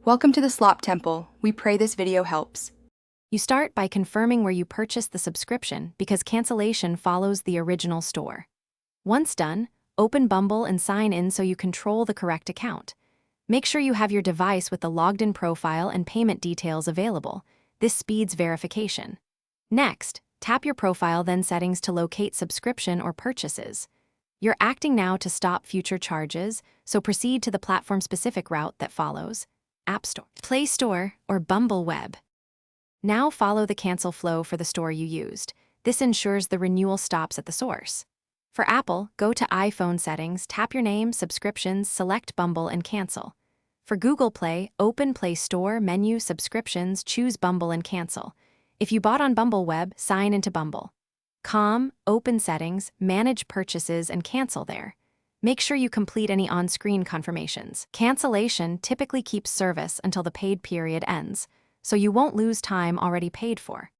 Welcome to the Slop Temple. We pray this video helps. You start by confirming where you purchased the subscription because cancellation follows the original store. Once done, open Bumble and sign in so you control the correct account. Make sure you have your device with the logged-in profile and payment details available. This speeds verification. Next, tap your profile then settings to locate subscription or purchases. You're acting now to stop future charges, so proceed to the platform-specific route that follows: App Store, Play Store, or Bumble Web. Now follow the cancel flow for the store you used. This ensures the renewal stops at the source. For Apple, go to iPhone settings, tap your name, subscriptions, select Bumble, and cancel. For Google Play, open Play Store, menu, subscriptions, choose Bumble and cancel. If you bought on Bumble Web, sign into Bumble. Open settings, manage purchases, and cancel there. Make sure you complete any on-screen confirmations. Cancellation typically keeps service until the paid period ends, so you won't lose time already paid for.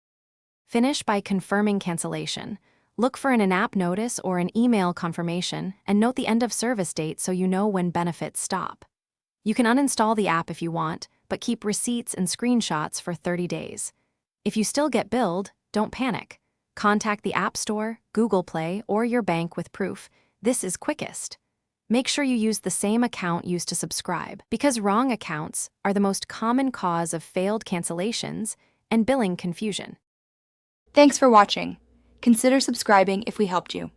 Finish by confirming cancellation. Look for an in-app notice or an email confirmation, and note the end of service date so you know when benefits stop. You can uninstall the app if you want, but keep receipts and screenshots for 30 days. If you still get billed, don't panic. Contact the App Store, Google Play, or your bank with proof. This is quickest. Make sure you use the same account used to subscribe, because wrong accounts are the most common cause of failed cancellations and billing confusion. Thanks for watching. Consider subscribing if we helped you.